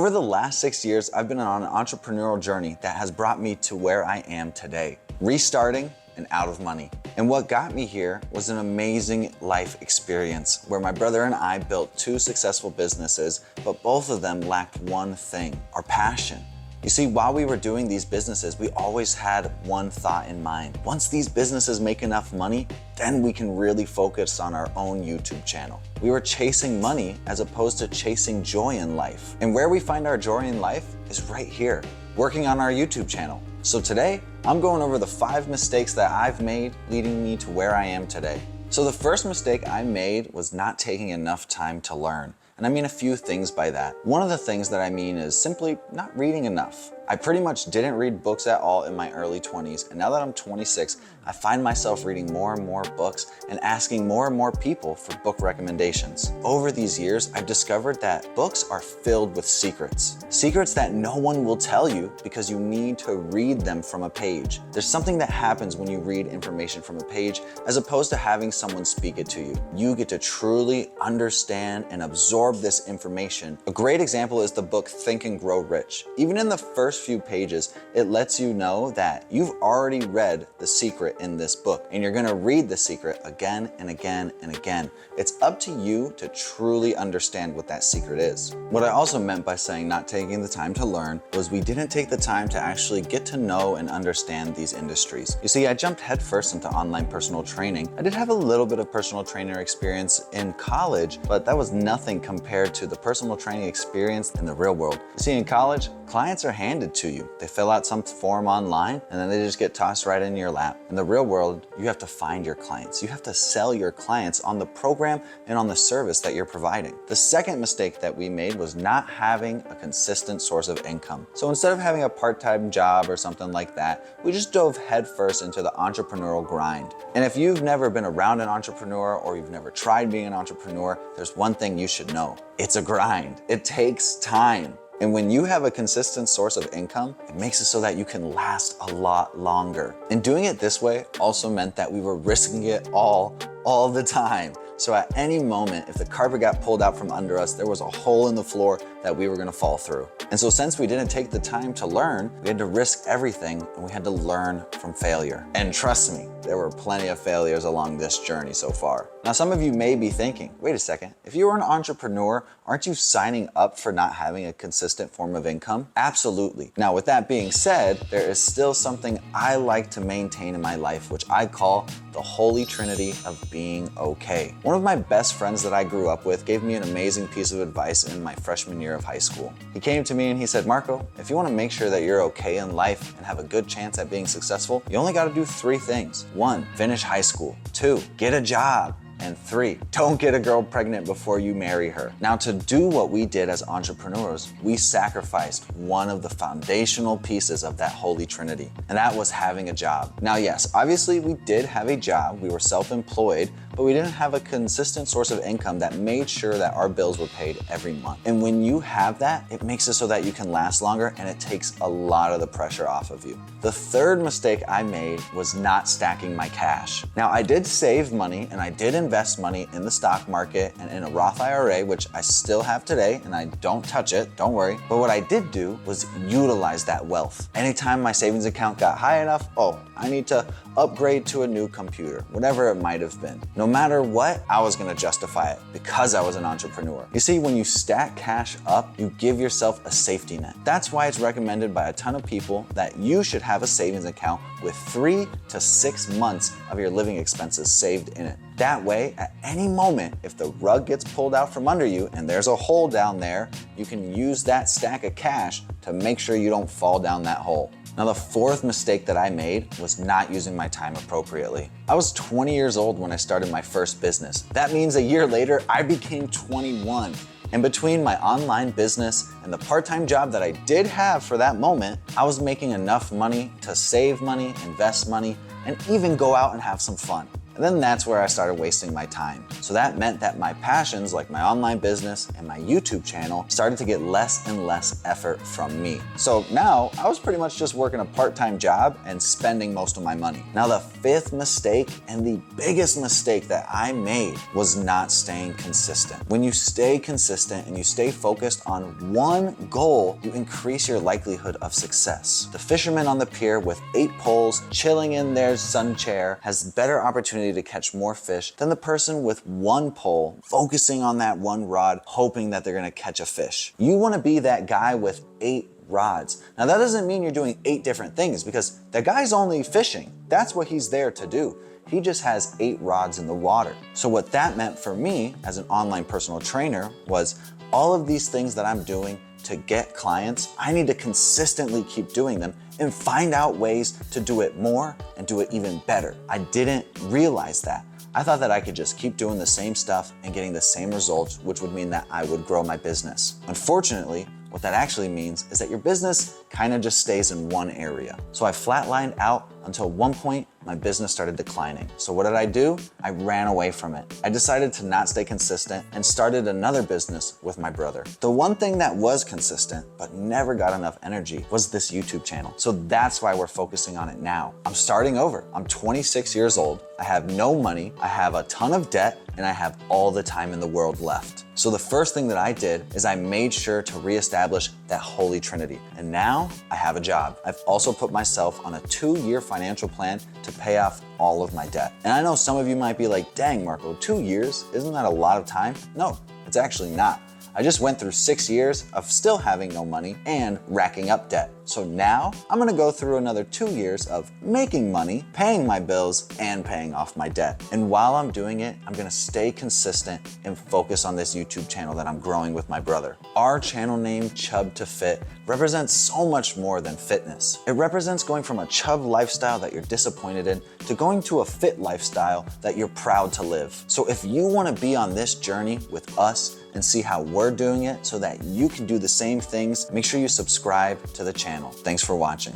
Over the last 6 years, I've been on an entrepreneurial journey that has brought me to where I am today, restarting and out of money. And what got me here was an amazing life experience where my brother and I built 2 successful businesses, but both of them lacked one thing, our passion. You see, while we were doing these businesses, we always had one thought in mind. Once these businesses make enough money, then we can really focus on our own YouTube channel. We were chasing money as opposed to chasing joy in life. And where we find our joy in life is right here, working on our YouTube channel. So today, I'm going over the 5 mistakes that I've made leading me to where I am today. So the first mistake I made was not taking enough time to learn. And I mean a few things by that. One of the things that I mean is simply not reading enough. I pretty much didn't read books at all in my early 20s, and now that I'm 26, I find myself reading more and more books and asking more and more people for book recommendations. Over these years, I've discovered that books are filled with secrets. Secrets that no one will tell you because you need to read them from a page. There's something that happens when you read information from a page as opposed to having someone speak it to you. You get to truly understand and absorb this information. A great example is the book Think and Grow Rich. Even in the first few pages, it lets you know that you've already read the secret in this book and you're gonna read the secret again and again and again. It's up to you to truly understand what that secret is. What I also meant by saying not taking the time to learn was we didn't take the time to actually get to know and understand these industries. You see, I jumped headfirst into online personal training. I did have a little bit of personal trainer experience in college, but that was nothing compared to the personal training experience in the real world. You see, in college, clients are handed to you. They fill out some form online and then they just get tossed right in your lap. In the real world, you have to find your clients. You have to sell your clients on the program and on the service that you're providing. The second mistake that we made was not having a consistent source of income. So instead of having a part-time job or something like that, we just dove headfirst into the entrepreneurial grind. And if you've never been around an entrepreneur or you've never tried being an entrepreneur, there's one thing you should know. It's a grind. It takes time. And when you have a consistent source of income, it makes it so that you can last a lot longer. And doing it this way also meant that we were risking it all the time. So at any moment, if the carpet got pulled out from under us, there was a hole in the floor that we were gonna fall through. And so since we didn't take the time to learn, we had to risk everything and we had to learn from failure. And trust me, there were plenty of failures along this journey so far. Now, some of you may be thinking, wait a second, if you were an entrepreneur, aren't you signing up for not having a consistent form of income? Absolutely. Now, with that being said, there is still something I like to maintain in my life, which I call the holy trinity of being okay. One of my best friends that I grew up with gave me an amazing piece of advice in my freshman year of high school. He came to me and he said, Marco, if you want to make sure that you're okay in life and have a good chance at being successful, you only got to do 3 things. 1, finish high school. 2, get a job. And 3, don't get a girl pregnant before you marry her. Now, to do what we did as entrepreneurs, we sacrificed one of the foundational pieces of that holy trinity, and that was having a job. Now, yes, obviously we did have a job, we were self-employed, but we didn't have a consistent source of income that made sure that our bills were paid every month. And when you have that, it makes it so that you can last longer and it takes a lot of the pressure off of you. The third mistake I made was not stacking my cash. Now, I did save money and I did invest money in the stock market and in a Roth IRA, which I still have today and I don't touch it, don't worry. But what I did do was utilize that wealth. Anytime my savings account got high enough, I need to upgrade to a new computer, whatever it might have been. No matter what, I was gonna justify it because I was an entrepreneur. You see, when you stack cash up, you give yourself a safety net. That's why it's recommended by a ton of people that you should have a savings account with 3 to 6 months of your living expenses saved in it. That way, at any moment, if the rug gets pulled out from under you and there's a hole down there, you can use that stack of cash to make sure you don't fall down that hole. Now, the fourth mistake that I made was not using my time appropriately. I was 20 years old when I started my first business. That means a year later, I became 21. And between my online business and the part-time job that I did have for that moment, I was making enough money to save money, invest money, and even go out and have some fun. And then that's where I started wasting my time. So that meant that my passions, like my online business and my YouTube channel, started to get less and less effort from me. So now I was pretty much just working a part-time job and spending most of my money. Now the fifth mistake and the biggest mistake that I made was not staying consistent. When you stay consistent and you stay focused on one goal, you increase your likelihood of success. The fisherman on the pier with 8 poles chilling in their sun chair has better opportunity to catch more fish than the person with 1 pole focusing on that 1 rod, hoping that they're gonna catch a fish. You wanna be that guy with 8 rods. Now that doesn't mean you're doing 8 different things, because the guy's only fishing. That's what he's there to do. He just has 8 rods in the water. So what that meant for me as an online personal trainer was all of these things that I'm doing to get clients, I need to consistently keep doing them and find out ways to do it more and do it even better. I didn't realize that. I thought that I could just keep doing the same stuff and getting the same results, which would mean that I would grow my business. Unfortunately, what that actually means is that your business kind of just stays in one area. So I flatlined out until one point my business started declining. So what did I do? I ran away from it. I decided to not stay consistent and started another business with my brother. The one thing that was consistent but never got enough energy was this YouTube channel. So that's why we're focusing on it now. I'm starting over. I'm 26 years old. I have no money. I have a ton of debt, and I have all the time in the world left. So the first thing that I did is I made sure to reestablish that holy trinity. And now I have a job. I've also put myself on a 2-year financial plan to pay off all of my debt. And I know some of you might be like, dang, Marco, 2 years? Isn't that a lot of time? No, it's actually not. I just went through 6 years of still having no money and racking up debt. So now I'm gonna go through another 2 years of making money, paying my bills, and paying off my debt. And while I'm doing it, I'm gonna stay consistent and focus on this YouTube channel that I'm growing with my brother. Our channel name, Chub to Fit, represents so much more than fitness. It represents going from a chub lifestyle that you're disappointed in to going to a fit lifestyle that you're proud to live. So if you wanna be on this journey with us and see how we're doing it so that you can do the same things, make sure you subscribe to the channel. Thanks for watching.